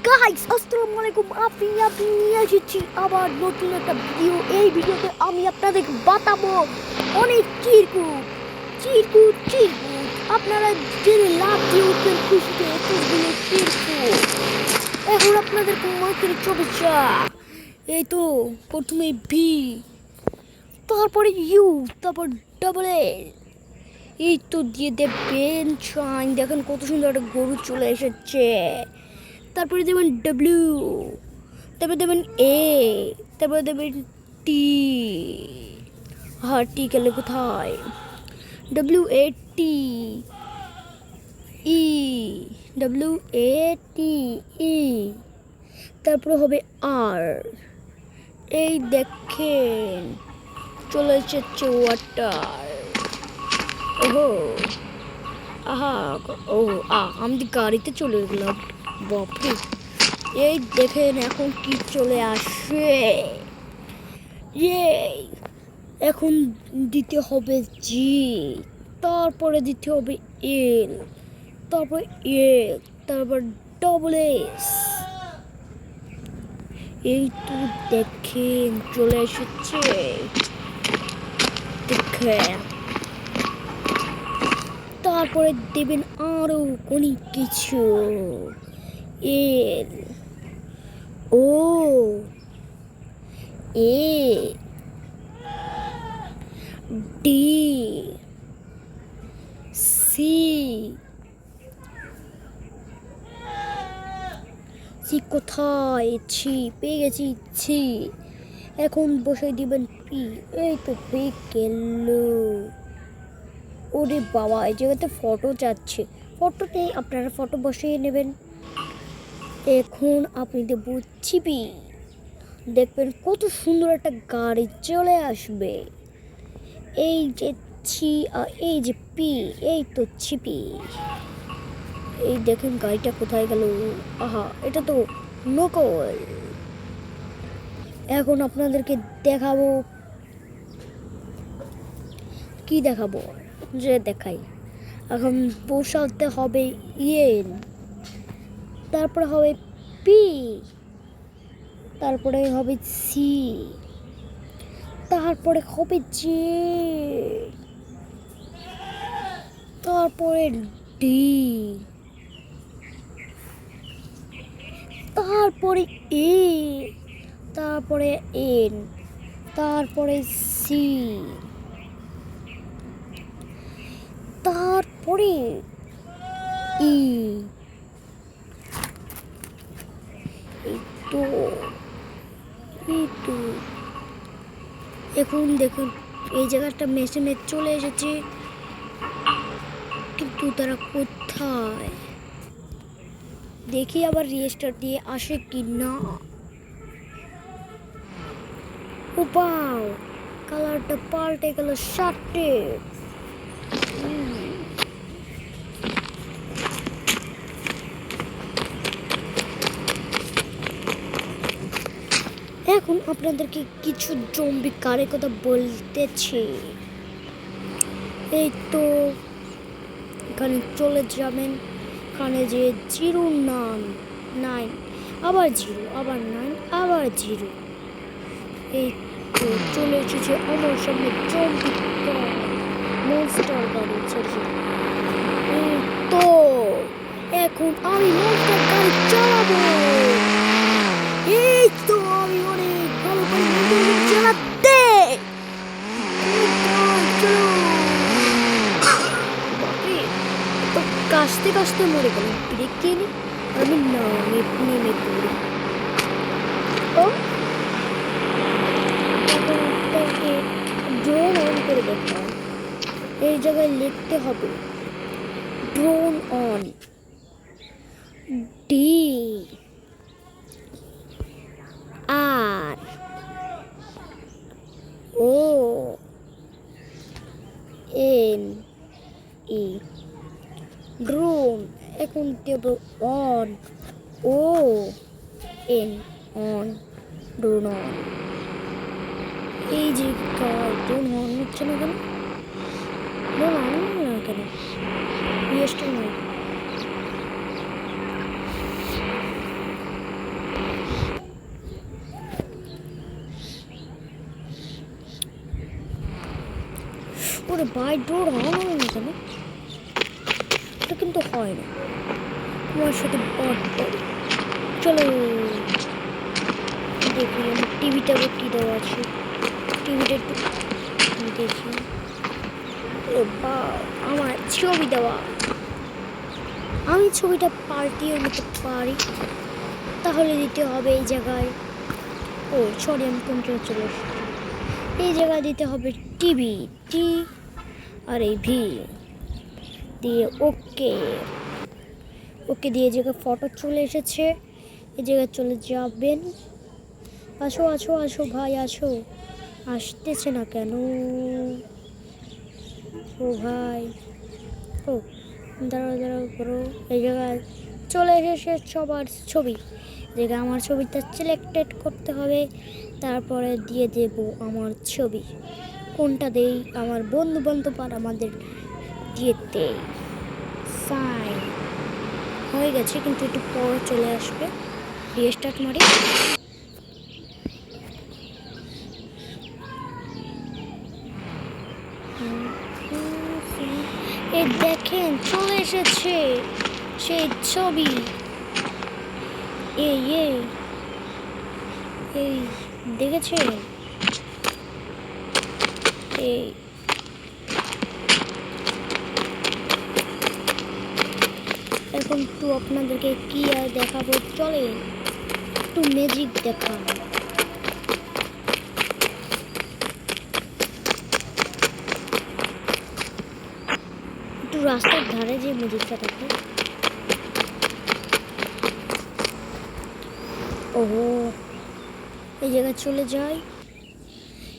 Guys আসসালামু আলাইকুম। আমি এসেছি আবার নতুন একটা ভিডিও। এই ভিডিওতে আমি আপনাদের বাতাবো অনেক চিরকুট চিরকুট চিরকুট। আপনারা জেনে লাভ দিয়ে উঠবেন খুশিতে এতগুলো চিরকুট। এখন আপনাদের মাইকের চর্চা। এই তো প্রথমে ভি, তারপরে ইউ, তারপর ডাবল এ। এই তো দিয়ে দেবেন চাইন। দেখেন কত সুন্দর একটা গরু চলে এসেছে। তারপরে দেবেন ডব্লিউ, তারপরে দেবেন এ, তারপরে দেবেন টি। টি গেল কোথায়? WAT ই, WAT ই। তারপরে হবে আর। এই দেখেন চলে এসেছে ওয়াটার। ওহো আহা, আমি গাড়িতে চলে গেলাম। বাপরে, এই দেখেন এখন কি চলে আসে। এখন দিতে হবে জি, তারপরে দিতে হবে এল, তারপর এ, তারপর ডবল এস। এই তো দেখেন চলে এসেছে। দেখেন তারপরে দেবেন আরো অনেক কিছু। এল, ও, এ, ডি, সি, কোথায়? ছি, পেয়ে গেছি ছি। এখন বসে দিবেন পি। এই তো পেয়ে গেল। ওরে বাবা, এই জায়গাতে ফটো যাচ্ছে। ফটোতে আপনারা ফটো বসিয়ে নেবেন। এখন আপনি দেবো চিপি। দেখবেন কত সুন্দর একটা গাড়ি চলে আসবে। এই যে ছি আর এই যে পি, এই তো চিপি। এই দেখেন গাড়িটা কোথায় গেল। আহা, এটা তো নকল। এখন আপনাদেরকে দেখাবো। কি দেখাবো? যে দেখাই। এখন বসাতে হবে ইয়েন, তারপরে হবে পি, তারপরে হবে সি, তারপরে হবে জে, তারপরে ডি, তারপরে এ, তারপরে এন, তারপরে সি, তারপরে ই। এই তো এখন দেখুন এই জায়গাটা মেশিনে চলে এসেছে, কিন্তু তারা কোথায়? দেখি আবার রিস্টার্ট দিয়ে আসে কি না। ও বাও, কালারটা পাল্টে গেল শার্টে। এখন আপনাদেরকে কিছু জম্বি কারের কথা বলতেছি। এই তো এখানে চলে যাবেন। এখানে যে 09, আবার 0, আবার 9, আবার 0। এই তো চলে এসেছে আমার সামনে জম্বি মনস্টার গাড়ি। এই তো এখন আমি মনস্টার গাড়ি চালাবো। এই তো আমি অনেক ভালো করে চালাতে। কাশতে কাশতে মরে গেলাম। ব্রেক কে নি, আমি নেমে পড়ি। ও ড্রোন অন করে দেখলাম। এই জায়গায় লিখতে হবে drone on, D R O N E, drone. এখন দেব on, O N, on, drone on. এই যে ড্রোন অন হচ্ছে না কেন? ড্রোন অন না কেন? রিস্টার্ট নয়। ওরে বাই ডোর অন হয় না কেন? এটা কিন্তু হয় না। তোমার সাথে চলো দেখি আমি টিভিটা কি দেওয়া আছে, টিভিটা একটু দেখি। ও বা আমার ছবি দেওয়া, আমি ছবিটা পাল্টিয়ে নিতে পারি। তাহলে দিতে হবে এই জায়গায়, ও সরি আমি কন্ট্রোলে চলে এসেছি। এই জায়গায় দিতে হবে টিভি, টি আর এই ভি দিয়ে ওকে ওকে দিয়ে জায়গায় ফটো চলে এসেছে। এই জায়গায় চলে যাবেন। আসো আসো আসো ভাই আসো, আসতেছে না কেন? ও ভাই ও দাঁড়াও দাঁড়াও করো। এই জায়গায় চলে এসেছে সবার ছবি। জায়গায় আমার ছবিটা সিলেক্টেড করতে হবে, তারপরে দিয়ে দেব আমার ছবি। কোনটা দেই? আমার বন্ধু বান্ধব আর আমাদের দিয়ে দেই। সাইন হয়ে গেছে, কিন্তু একটু পর চলে আসবে। রিস্টার্ট মারি। এই দেখেন চলে এসেছে সেই ছবি। এই এই এই দেখেছেন? এই এখন একটু আপনাদেরকে কি আর দেখাবো, চলে একটু ম্যাজিক দেখাবো। একটু রাস্তার ধারে যে ম্যাজিকটা থাকে। ওহো এই জায়গায় চলে যাই।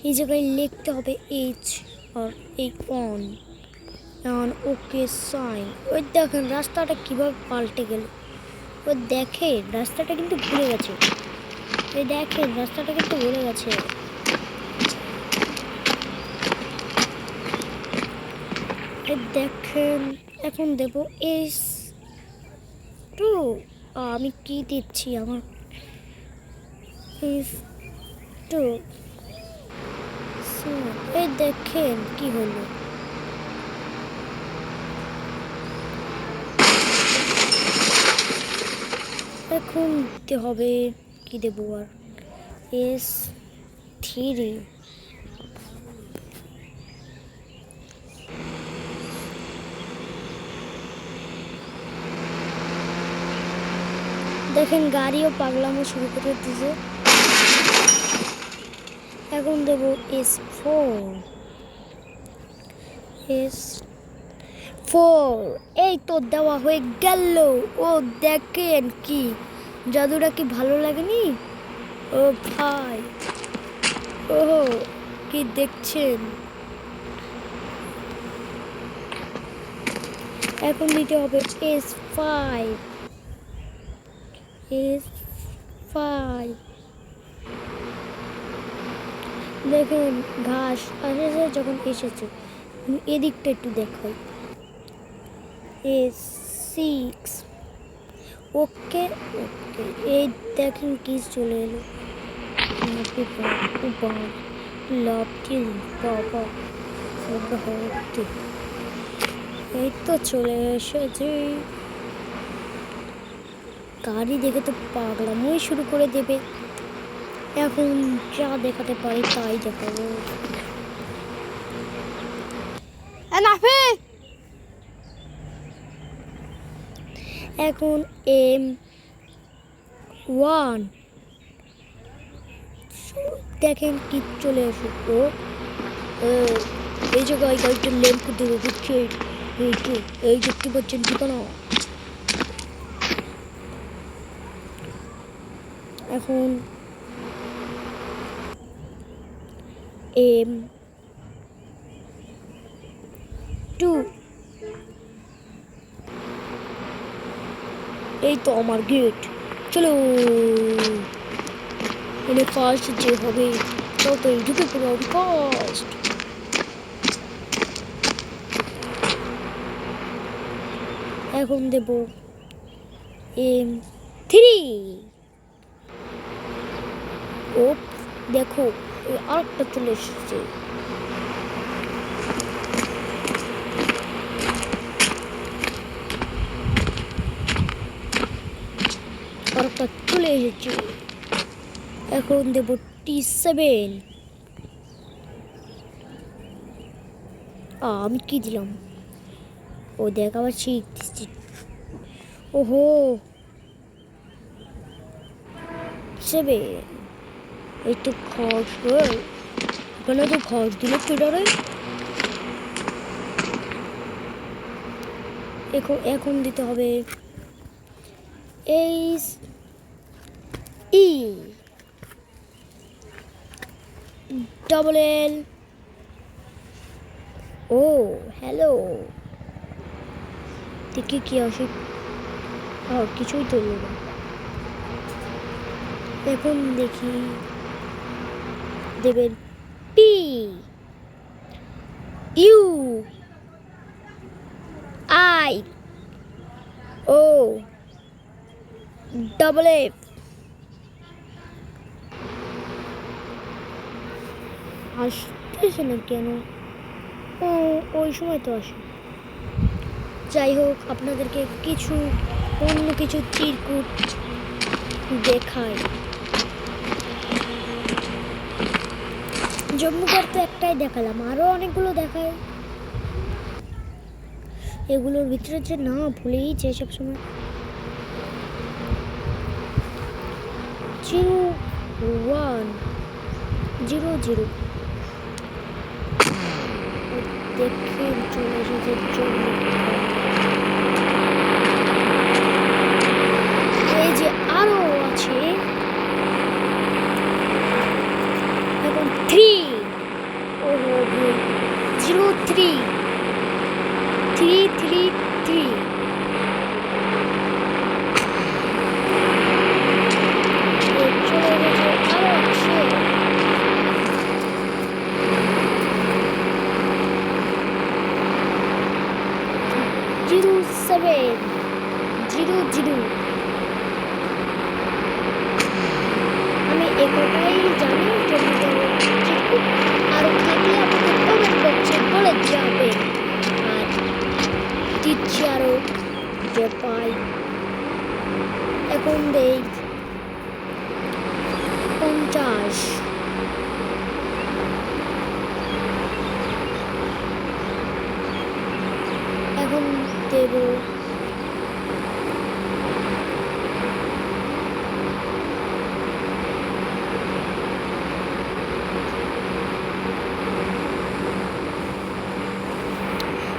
এই জায়গায় লিখতে হবে এইচ আর এই অন ওকে সাইন। ওই দেখেন রাস্তাটা কিভাবে পাল্টে গেল। ওই দেখেন রাস্তাটা কিন্তু ঘুরে গেছে। এই দেখেন রাস্তাটা কিন্তু ঘুরে গেছে। এই দেখেন এখন দেব এস টু। আমি কি দিচ্ছি? আমার এস টু। এই দেখেন কি হলো। এখন দিতে হবে কি দেব আর এস থ্রি। দেখেন গাড়িও পাগলামো শুরু করে দিয়েছে। এখন দেব এস ফোর। এস ফোর এই তো দেওয়া হয়ে গেল। ও দেখেন কি জাদুটা কি ভালো লাগেনি? ও ভাই ওহো কি দেখছেন? এখন দিতে হবে এস ফাইভ। এস ফাইভ দেখেন ঘাস আসেছে যখন এসেছে। এদিকটা একটু দেখাই। এস সিক্স ওকে ওকে এই দেখেন কি চলে এলো। এই তো চলে এসেছে। গাড়ি দেখে তো পাগলামোই শুরু করে দেবে। এখন যা দেখাতে পারি তাই দেখাবো। এখন এম ওয়ান দেখেন কি চলে আসে। ও এই জায়গায় গাড়িটা ল্যাম্প দেবে বুঝছেন? এই দেখতে পাচ্ছেন ঠিকানা। এখন এম টু এই তো আমার গেট। চলো এনে ফার্স্ট যে হবে ততই ঢুকে পড়ো ফার্স্ট। এখন দেব এম থ্রি। ও দেখো আরেকটা চলে এসেছে। আবার একটা চলে এসেছে। এখন দেব T7। আমি কি দিলাম? ও দেখ আবার শিখতেছি। ওহো 7। এই তো ঘাস, এখানে তো ঘাস দিলে ট্রেডারে। এখন দিতে হবে H E double L. Oh hello, দেখি কি আসে। কিছুই তো না। এখন দেখি দেবেন P U I O double F. আসতেছে না কেন? ওই সময় তো আসে। যাই হোক, আপনাদেরকে অন্য কিছু চিরকুট দেখাই। জম্মুকার তো একটাই দেখালাম, আরো অনেকগুলো দেখায়। এগুলোর ভিতরে যে না ভুলেই যায় সবসময়। 0100 দেখে চলে এসেছে এই যে আরো আছে। এখন 3 ওহো 03 চলে গেছে। আরো আছে 0700। আমি একটাই জানি, আরো থাকলে আমাকে কমেন্ট বক্সে বলে যাবে। আর দিচ্ছি আরো যে পাই। এখন দেই 50। এখন দেব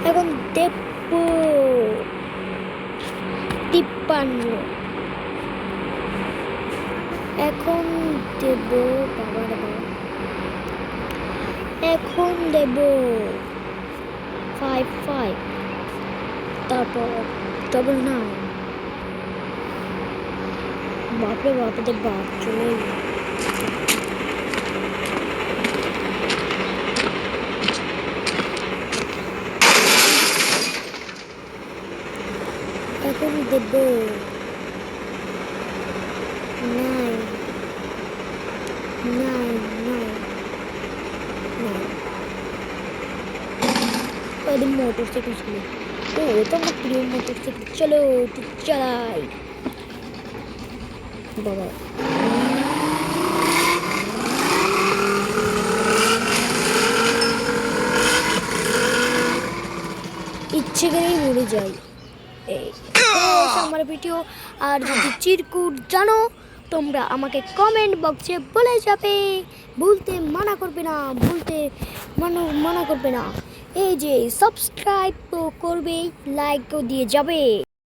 এখন দেব 53। এখন দেব এখন দেব 55, তারপর 99। বাপরে বাপরে বাপ চলে এলো। এখন দেব 9। मोटरसाइकिल ছিল। ও এটা আমার প্রিয় মোটরসাইকেল। চলো একটু চালাই বাবা। ইচ্ছে করেই মরে যাই। এই আমার ভিডিও। আর যদি চিরকুট জানো তোমরা আমাকে কমেন্ট বক্সে বলে যাবে। ভুলতে মানা করবে না, মানা করবে না। এই যে সাবস্ক্রাইব তো করবেই, লাইকও দিয়ে যাবে।